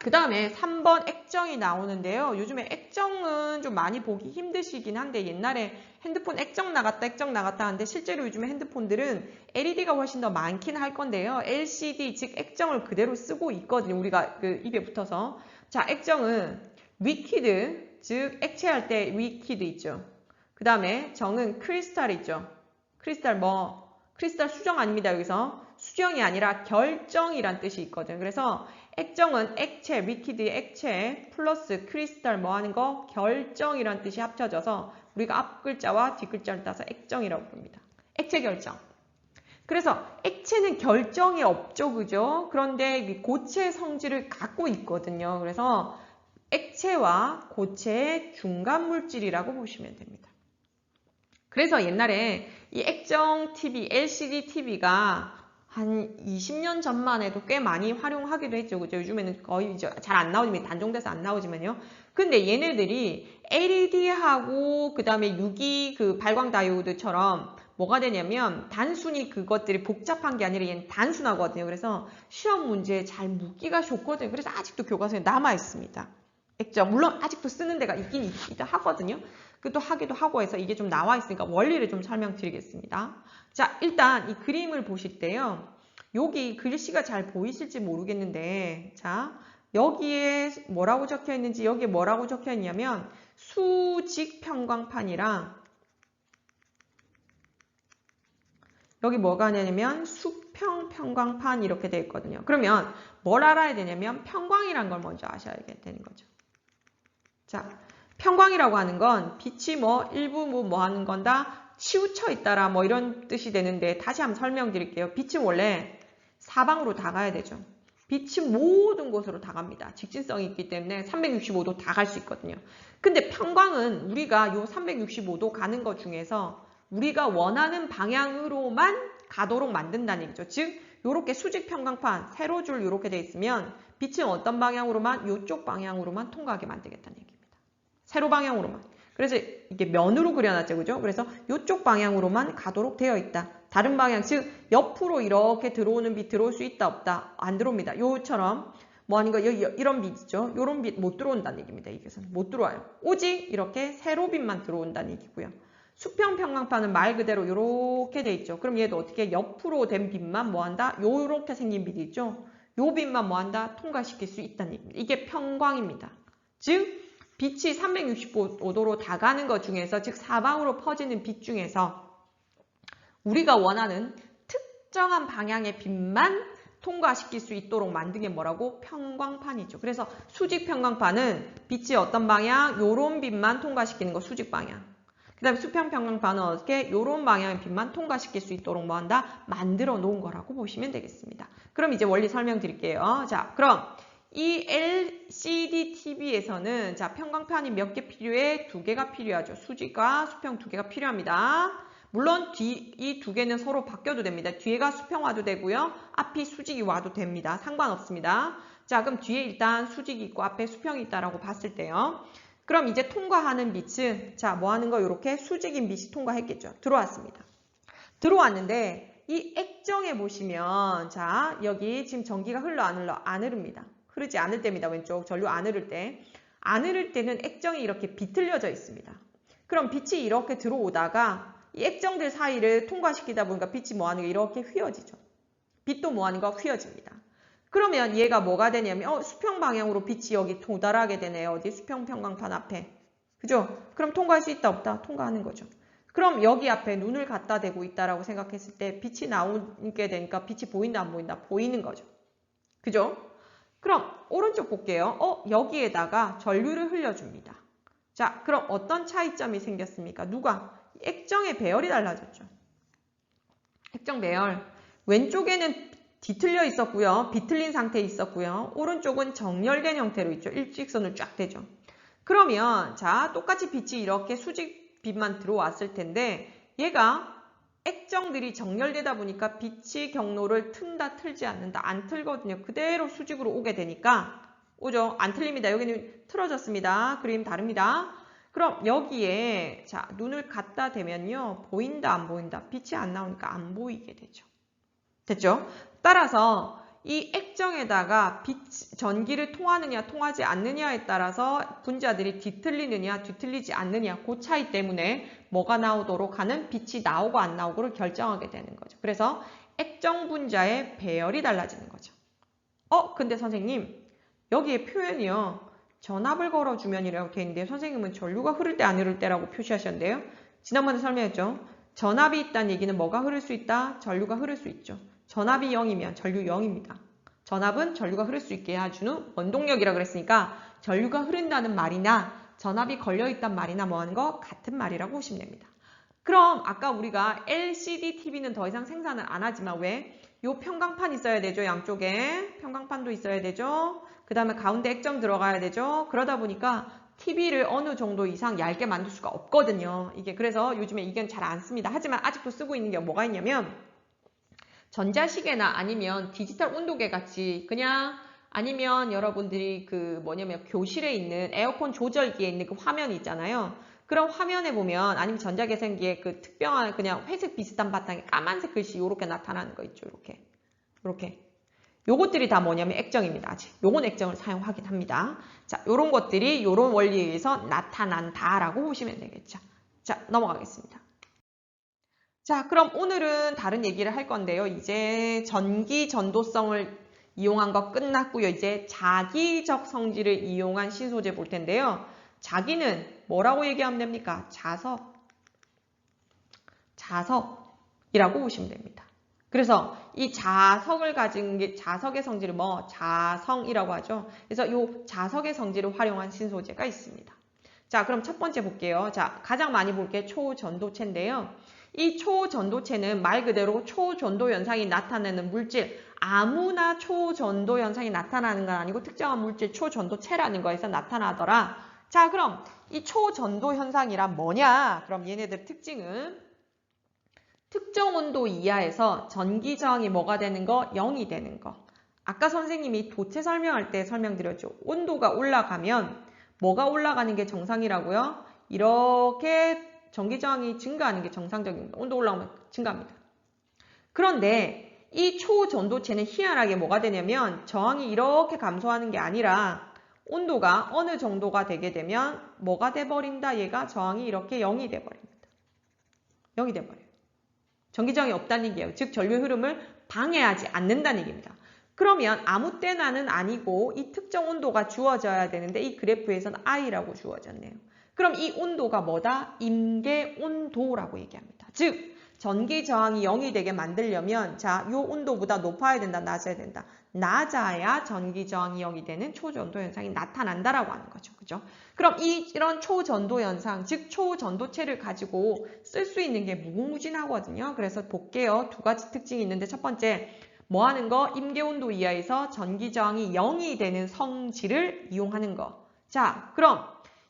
그 다음에 3번 액정이 나오는데요. 요즘에 액정은 좀 많이 보기 힘드시긴 한데 옛날에 핸드폰 액정 나갔다 하는데 실제로 요즘에 핸드폰들은 LED가 훨씬 더 많긴 할 건데요. LCD 즉 액정을 그대로 쓰고 있거든요. 우리가 그 입에 붙어서. 자, 액정은 리퀴드 즉 액체할 때 리퀴드 있죠. 그 다음에 정은 크리스탈 있죠. 크리스탈 수정 아닙니다. 여기서 수정이 아니라 결정이란 뜻이 있거든요. 그래서 액정은 액체, 리퀴드의 액체 플러스 크리스탈 뭐 하는 거? 결정이란 뜻이 합쳐져서 우리가 앞 글자와 뒷 글자를 따서 액정이라고 부릅니다. 액체 결정. 그래서 액체는 결정이 없죠. 그죠? 그런데 고체 성질을 갖고 있거든요. 그래서 액체와 고체의 중간 물질이라고 보시면 됩니다. 그래서 옛날에 이 액정 TV, LCD TV가 한 20년 전만 해도 꽤 많이 활용하기도 했죠. 그죠? 요즘에는 거의 잘 안 나오지만, 단종돼서 안 나오지만요. 근데 얘네들이 LED하고 그 다음에 유기 그 발광 다이오드처럼 뭐가 되냐면 단순히 그것들이 복잡한 게 아니라 얘는 단순하거든요. 그래서 시험 문제에 잘 묻기가 좋거든요. 그래서 아직도 교과서에 남아 있습니다. 액정. 물론 아직도 쓰는 데가 있긴 있기도 하거든요. 또 하기도 하고 해서 이게 좀 나와 있으니까 원리를 좀 설명드리겠습니다. 자, 일단 이 그림을 보실 때요. 여기 글씨가 잘 보이실지 모르겠는데 자, 여기에 뭐라고 적혀 있는지 여기에 뭐라고 적혀 있냐면 수직 평광판이랑 여기 뭐가 되냐면 수평 평광판 이렇게 되어 있거든요. 그러면 뭘 알아야 되냐면 평광이란 걸 먼저 아셔야 되는 거죠. 자, 평광이라고 하는 건 빛이 일부 뭐 하는 건 다 치우쳐 있다라 뭐 이런 뜻이 되는데 다시 한번 설명드릴게요. 빛은 원래 사방으로 다 가야 되죠. 빛이 모든 곳으로 다 갑니다. 직진성이 있기 때문에 365도 다 갈 수 있거든요. 근데 평광은 우리가 요 365도 가는 것 중에서 우리가 원하는 방향으로만 가도록 만든다는 얘기죠. 즉 요렇게 수직 평광판 세로 줄 요렇게 돼 있으면 빛은 어떤 방향으로만 요쪽 방향으로만 통과하게 만들겠다는 얘기입니다. 세로 방향으로만. 그래서 이게 면으로 그려놨죠. 그죠? 그래서 이쪽 방향으로만 가도록 되어 있다. 다른 방향, 즉 옆으로 이렇게 들어오는 빛 들어올 수 있다 없다? 안 들어옵니다. 요처럼 뭐 하는 거 이런 빛 있죠. 이런 빛 못 들어온다는 얘기입니다. 여기서는 못 들어와요. 오직 이렇게 세로 빛만 들어온다는 얘기고요. 수평 평광판은 말 그대로 이렇게 돼 있죠. 그럼 얘도 어떻게 옆으로 된 빛만 뭐 한다? 요렇게 생긴 빛이 있죠. 요 빛만 뭐 한다? 통과시킬 수 있다는 얘기입니다. 이게 평광입니다. 즉 빛이 365도로 다 가는 것 중에서 즉 사방으로 퍼지는 빛 중에서 우리가 원하는 특정한 방향의 빛만 통과시킬 수 있도록 만든 게 뭐라고? 평광판이죠. 그래서 수직 평광판은 빛이 어떤 방향? 요런 빛만 통과시키는 거 수직 방향. 그 다음에 수평 평광판은 어떻게? 요런 방향의 빛만 통과시킬 수 있도록 뭐 한다? 만들어 놓은 거라고 보시면 되겠습니다. 그럼 이제 원리 설명드릴게요. 자, 그럼 이 LCD TV에서는 자 평광판이 몇 개 필요해? 2개가 필요하죠. 수직과 수평 2개가 필요합니다. 물론 이 2개는 서로 바뀌어도 됩니다. 뒤에가 수평 와도 되고요. 앞이 수직이 와도 됩니다. 상관없습니다. 자 그럼 뒤에 일단 수직이 있고 앞에 수평이 있다라고 봤을 때요. 그럼 이제 통과하는 빛은 자 뭐 하는 거 이렇게 수직인 빛이 통과했겠죠. 들어왔습니다. 들어왔는데 이 액정에 보시면 자 여기 지금 전기가 흘러 안 흘러? 안 흐릅니다. 흐르지 않을 때입니다. 왼쪽 전류 안 흐를 때. 안 흐를 때는 액정이 이렇게 비틀려져 있습니다. 그럼 빛이 이렇게 들어오다가 이 액정들 사이를 통과시키다 보니까 빛이 뭐하는 거 이렇게 휘어지죠. 빛도 뭐하는 거 휘어집니다. 그러면 얘가 뭐가 되냐면 수평 방향으로 빛이 여기 도달하게 되네요. 어디 수평 평광판 앞에. 그죠? 그럼 통과할 수 있다 없다? 통과하는 거죠. 그럼 여기 앞에 눈을 갖다 대고 있다라고 생각했을 때 빛이 나오게 되니까 빛이 보인다 안 보인다? 보이는 거죠. 그죠? 그럼 오른쪽 볼게요. 여기에다가 전류를 흘려줍니다. 자, 그럼 어떤 차이점이 생겼습니까? 누가? 액정의 배열이 달라졌죠. 액정 배열. 왼쪽에는 뒤틀려 있었고요. 비틀린 상태에 있었고요. 오른쪽은 정렬된 형태로 있죠. 일직선을 쫙 대죠. 그러면 자 똑같이 빛이 이렇게 수직 빛만 들어왔을 텐데 얘가 액정들이 정렬되다 보니까 빛이 경로를 튼다 틀지 않는다. 안 틀거든요. 그대로 수직으로 오게 되니까 오죠. 안 틀립니다. 여기는 틀어졌습니다. 그림 다릅니다. 그럼 여기에 자 눈을 갖다 대면요. 보인다 안 보인다. 빛이 안 나오니까 안 보이게 되죠. 됐죠? 따라서 이 액정에다가 전기를 통하느냐 통하지 않느냐에 따라서 분자들이 뒤틀리느냐 뒤틀리지 않느냐 그 차이 때문에 뭐가 나오도록 하는 빛이 나오고 안 나오고를 결정하게 되는 거죠. 그래서 액정 분자의 배열이 달라지는 거죠. 근데 선생님 여기에 표현이요. 전압을 걸어주면 이라고 되어 있는데 선생님은 전류가 흐를 때 안 흐를 때라고 표시하셨는데요. 지난번에 설명했죠. 전압이 있다는 얘기는 뭐가 흐를 수 있다? 전류가 흐를 수 있죠. 전압이 0이면 전류 0입니다. 전압은 전류가 흐를 수 있게 해주는 원동력이라고 그랬으니까 전류가 흐른다는 말이나 전압이 걸려있단 말이나 뭐하는 거 같은 말이라고 보시면 됩니다. 그럼 아까 우리가 LCD TV는 더 이상 생산을 안 하지만 왜? 요 평광판 있어야 되죠. 양쪽에 평광판도 있어야 되죠. 그 다음에 가운데 액정 들어가야 되죠. 그러다 보니까 TV를 어느 정도 이상 얇게 만들 수가 없거든요. 이게 그래서 요즘에 이건 잘 안 씁니다. 하지만 아직도 쓰고 있는 게 뭐가 있냐면 전자시계나 아니면 디지털 온도계 같이 그냥 아니면 여러분들이 그 뭐냐면 교실에 있는 에어컨 조절기에 있는 그 화면 있잖아요. 그런 화면에 보면 아니면 전자계산기에 그 특별한 그냥 회색 비슷한 바탕에 까만색 글씨 이렇게 나타나는 거 있죠. 이렇게. 요것들이 다 뭐냐면 액정입니다. 아직. 요건 액정을 사용하긴 합니다. 자, 요런 것들이 요런 원리에 의해서 나타난다라고 보시면 되겠죠. 자, 넘어가겠습니다. 자, 그럼 오늘은 다른 얘기를 할 건데요. 이제 전기 전도성을 이용한 거 끝났고요. 이제 자기적 성질을 이용한 신소재 볼 텐데요. 자기는 뭐라고 얘기하면 됩니까? 자석이라고 보시면 됩니다. 그래서 이 자석을 가진 게 자석의 성질을 자성이라고 하죠. 그래서 이 자석의 성질을 활용한 신소재가 있습니다. 자, 그럼 첫 번째 볼게요. 자, 가장 많이 볼 게 초전도체인데요. 이 초전도체는 말 그대로 초전도 현상이 나타나는 물질, 아무나 초전도 현상이 나타나는 건 아니고 특정한 물질 초전도체라는 거에서 나타나더라. 자, 그럼 이 초전도 현상이란 뭐냐? 그럼 얘네들 특징은 특정 온도 이하에서 전기 저항이 뭐가 되는 거? 0이 되는 거. 아까 선생님이 도체 설명할 때 설명드렸죠. 온도가 올라가면 뭐가 올라가는 게 정상이라고요? 이렇게 전기 저항이 증가하는 게 정상적입니다. 온도 올라오면 증가합니다. 그런데 이 초전도체는 희한하게 뭐가 되냐면 저항이 이렇게 감소하는 게 아니라 온도가 어느 정도가 되게 되면 뭐가 돼버린다? 얘가 저항이 이렇게 0이 돼버립니다. 0이 돼버려요. 전기 저항이 없다는 얘기예요. 즉 전류 흐름을 방해하지 않는다는 얘기입니다. 그러면 아무 때나는 아니고 이 특정 온도가 주어져야 되는데 이 그래프에서는 I라고 주어졌네요. 그럼 이 온도가 뭐다? 임계 온도라고 얘기합니다. 즉 전기 저항이 0이 되게 만들려면 자, 이 온도보다 높아야 된다, 낮아야 된다. 낮아야 전기 저항이 0이 되는 초전도 현상이 나타난다라고 하는 거죠. 그죠? 그럼 이런 초전도 현상, 즉 초전도체를 가지고 쓸 수 있는 게 무궁무진하거든요. 그래서 볼게요. 두 가지 특징이 있는데 첫 번째, 뭐 하는 거? 임계 온도 이하에서 전기 저항이 0이 되는 성질을 이용하는 거. 자, 그럼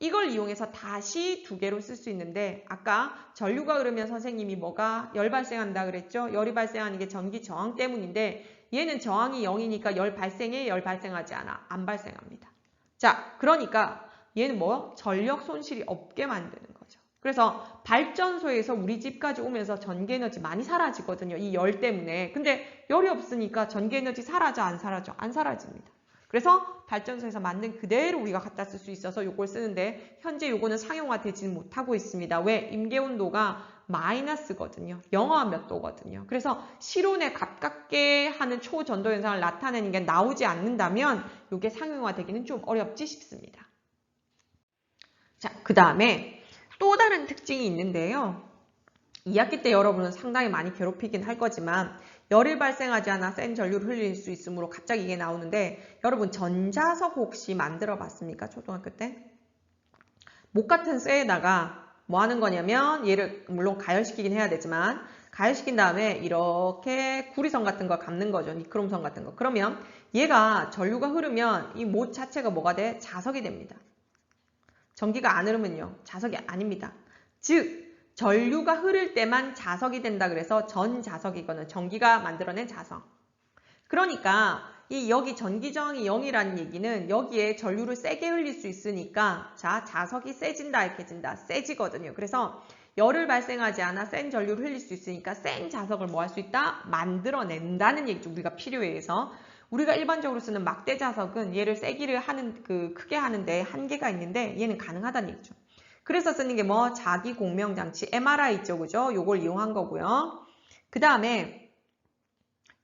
이걸 이용해서 다시 두 개로 쓸 수 있는데 아까 전류가 흐르면 선생님이 뭐가 열 발생한다 그랬죠? 열이 발생하는 게 전기 저항 때문인데 얘는 저항이 0이니까 열 발생해? 열 발생하지 않아? 안 발생합니다. 자, 그러니까 얘는 뭐? 전력 손실이 없게 만드는 거죠. 그래서 발전소에서 우리 집까지 오면서 전기 에너지 많이 사라지거든요. 이 열 때문에. 근데 열이 없으니까 전기 에너지 사라져? 안 사라져? 안 사라집니다. 그래서 발전소에서 만든 그대로 우리가 갖다 쓸 수 있어서 이걸 쓰는데 현재 이거는 상용화되지는 못하고 있습니다. 왜? 임계 온도가 마이너스거든요. 영하 몇 도거든요. 그래서 실온에 가깝게 하는 초전도 현상을 나타내는 게 나오지 않는다면 이게 상용화되기는 좀 어렵지 싶습니다. 자, 그 다음에 또 다른 특징이 있는데요. 2학기 때 여러분은 상당히 많이 괴롭히긴 할 거지만 열을 발생하지 않아 센 전류를 흘릴 수 있으므로 갑자기 이게 나오는데 여러분 전자석 혹시 만들어 봤습니까? 초등학교 때? 목 같은 쇠에다가 뭐 하는 거냐면 얘를 물론 가열시키긴 해야 되지만 가열시킨 다음에 이렇게 구리선 같은 거 감는 거죠. 니크롬선 같은 거. 그러면 얘가 전류가 흐르면 이 못 자체가 뭐가 돼? 자석이 됩니다. 전기가 안 흐르면요. 자석이 아닙니다. 즉 전류가 흐를 때만 자석이 된다 그래서 전자석이거든요. 전기가 만들어낸 자석. 그러니까 여기 전기 저항이 0이라는 얘기는 여기에 전류를 세게 흘릴 수 있으니까 자, 자석이 세진다, 약해진다, 세지거든요. 그래서 열을 발생하지 않아 센 전류를 흘릴 수 있으니까 센 자석을 뭐 할 수 있다? 만들어낸다는 얘기죠. 우리가 필요해 해서. 우리가 일반적으로 쓰는 막대 자석은 얘를 세기를 하는 크게 하는데 한계가 있는데 얘는 가능하다는 얘기죠. 그래서 쓰는 게 뭐 자기 공명 장치 MRI 있죠, 그죠? 요걸 이용한 거고요. 그 다음에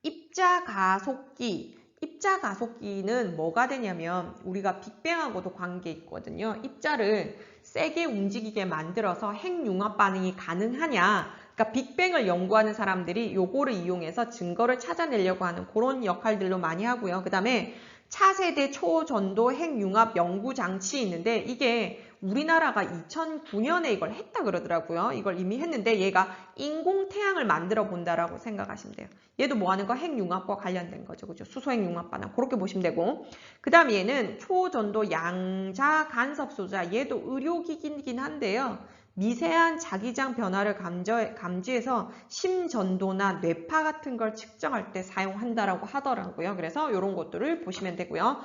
입자 가속기. 입자 가속기는 뭐가 되냐면 우리가 빅뱅하고도 관계 있거든요. 입자를 세게 움직이게 만들어서 핵융합 반응이 가능하냐. 그러니까 빅뱅을 연구하는 사람들이 요거를 이용해서 증거를 찾아내려고 하는 그런 역할들로 많이 하고요. 그 다음에 차세대 초전도 핵융합 연구장치 있는데 이게 우리나라가 2009년에 이걸 했다 그러더라고요. 이걸 이미 했는데 얘가 인공태양을 만들어 본다라고 생각하시면 돼요. 얘도 뭐 하는 거? 핵융합과 관련된 거죠. 그죠? 수소핵융합 반응. 그렇게 보시면 되고. 그 다음 얘는 초전도 양자 간섭 소자. 얘도 의료기기이긴 한데요. 미세한 자기장 변화를 감지해서 심전도나 뇌파 같은 걸 측정할 때 사용한다라고 하더라고요. 그래서 이런 것들을 보시면 되고요.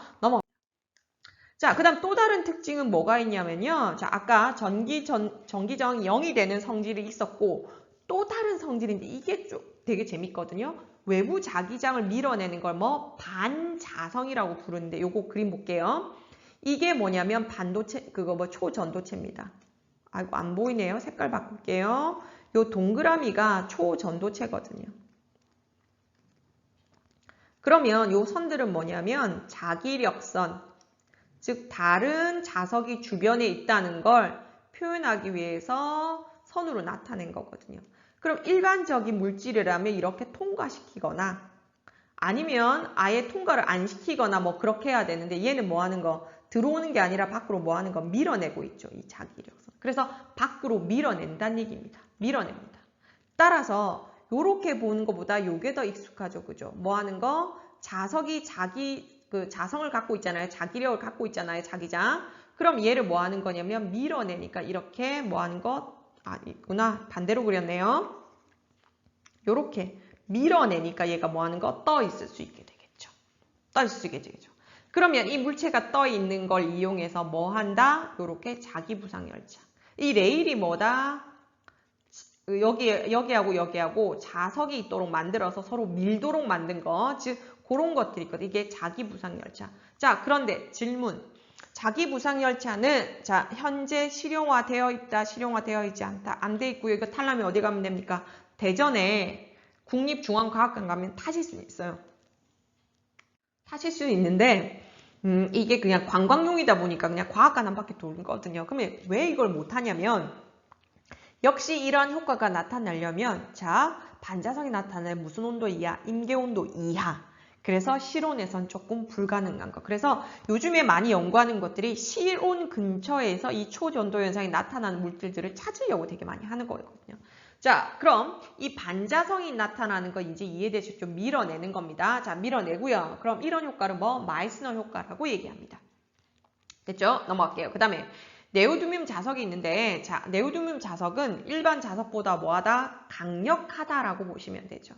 자, 그 다음 또 다른 특징은 뭐가 있냐면요. 자, 아까 전기정 0이 되는 성질이 있었고 또 다른 성질인데 이게 좀 되게 재밌거든요. 외부 자기장을 밀어내는 걸 뭐 반자성이라고 부르는데 요거 그림 볼게요. 이게 뭐냐면 반도체, 그거 뭐 초전도체입니다. 아이고 안 보이네요. 색깔 바꿀게요. 요 동그라미가 초전도체거든요. 그러면 요 선들은 뭐냐면 자기력선, 즉 다른 자석이 주변에 있다는 걸 표현하기 위해서 선으로 나타낸 거거든요. 그럼 일반적인 물질이라면 이렇게 통과시키거나 아니면 아예 통과를 안 시키거나 뭐 그렇게 해야 되는데 얘는 뭐 하는 거? 들어오는 게 아니라 밖으로 뭐 하는 거? 밀어내고 있죠. 이 자기력선. 그래서 밖으로 밀어낸다는 얘기입니다. 밀어냅니다. 따라서 이렇게 보는 것보다 이게 더 익숙하죠. 그죠? 뭐 하는 거? 자석이 자성을 갖고 있잖아요. 자기력을 갖고 있잖아요. 자기장. 그럼 얘를 뭐 하는 거냐면 밀어내니까 이렇게 뭐 하는 거? 아, 있구나. 반대로 그렸네요. 요렇게 밀어내니까 얘가 뭐 하는 거? 떠 있을 수 있게 되겠죠. 떠 있을 수 있게 되겠죠. 그러면 이 물체가 떠 있는 걸 이용해서 뭐 한다? 요렇게 자기부상열차. 이 레일이 뭐다? 여기하고 여기하고 자석이 있도록 만들어서 서로 밀도록 만든 거. 즉 그런 것들이 있거든요. 이게 자기부상열차. 자, 그런데 질문. 자기부상열차는 자 현재 실용화되어 있다, 실용화되어 있지 않다. 안 돼 있고요. 이거 탈라면 어디 가면 됩니까? 대전에 국립중앙과학관 가면 타실 수 있어요. 타실 수 있는데 이게 그냥 관광용이다 보니까 그냥 과학관 한 바퀴 돌거든요. 그러면 왜 이걸 못하냐면 역시 이러한 효과가 나타나려면 자 반자성이 나타나는 무슨 온도 이하? 임계온도 이하. 그래서 실온에선 조금 불가능한 거. 그래서 요즘에 많이 연구하는 것들이 실온 근처에서 이 초전도 현상이 나타나는 물질들을 찾으려고 되게 많이 하는 거거든요. 자, 그럼 이 반자성이 나타나는 거 이제 이해되시죠? 밀어내는 겁니다. 자, 밀어내고요. 그럼 이런 효과를 뭐 마이스너 효과라고 얘기합니다. 됐죠? 넘어갈게요. 그 다음에 네오듐륨 자석이 있는데 자, 네오듐륨 자석은 일반 자석보다 뭐하다? 강력하다라고 보시면 되죠.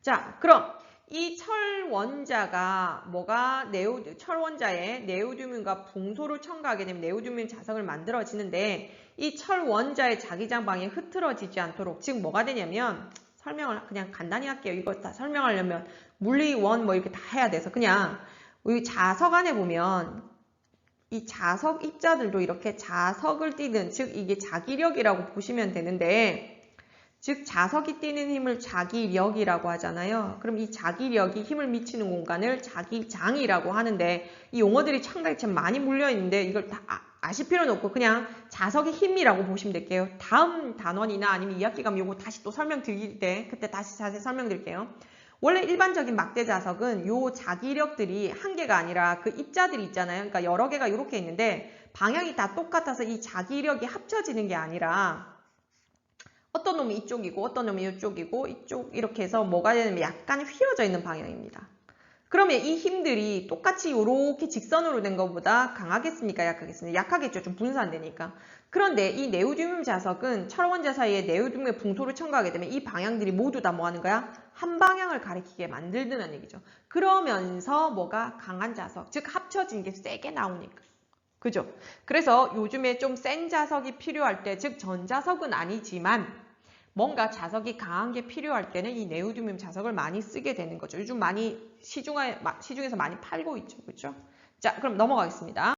자, 그럼 이 철원자가 뭐가 철원자에 네오듐륨과 붕소를 첨가하게 되면 네오듐륨 자석을 만들어지는데 이 철원자의 자기장 방에 흐트러지지 않도록 즉 뭐가 되냐면 설명을 그냥 간단히 할게요. 이거 다 설명하려면 물리원 뭐 이렇게 다 해야 돼서 그냥 우리 자석 안에 보면 이 자석 입자들도 이렇게 자석을 띠는 즉 이게 자기력이라고 보시면 되는데 즉 자석이 띠는 힘을 자기력이라고 하잖아요. 그럼 이 자기력이 힘을 미치는 공간을 자기장이라고 하는데 이 용어들이 상당히 참 많이 물려있는데 이걸 다 아실 필요는 없고 그냥 자석의 힘이라고 보시면 될게요. 다음 단원이나 아니면 2학기 가면 이거 다시 또 설명드릴 때 그때 다시 자세히 설명드릴게요. 원래 일반적인 막대 자석은 요 자기력들이 한 개가 아니라 그 입자들이 있잖아요. 그러니까 여러 개가 이렇게 있는데 방향이 다 똑같아서 이 자기력이 합쳐지는 게 아니라 어떤 놈이 이쪽이고 어떤 놈이 이쪽이고 이쪽 이렇게 해서 뭐가 되냐면 약간 휘어져 있는 방향입니다. 그러면 이 힘들이 똑같이 이렇게 직선으로 된 것보다 강하겠습니까? 약하겠습니까? 약하겠죠. 좀 분산되니까. 그런데 이 네오듐 자석은 철원자 사이에 네오듐의 붕소를 첨가하게 되면 이 방향들이 모두 다 뭐 하는 거야? 한 방향을 가리키게 만들다는 얘기죠. 그러면서 뭐가 강한 자석, 즉 합쳐진 게 세게 나오니까. 그죠? 그래서 요즘에 좀 센 자석이 필요할 때, 즉 전자석은 아니지만 뭔가 자석이 강한 게 필요할 때는 이 네오디뒴 자석을 많이 쓰게 되는 거죠. 요즘 많이 시중에서 많이 팔고 있죠. 그렇죠? 자, 그럼 넘어가겠습니다.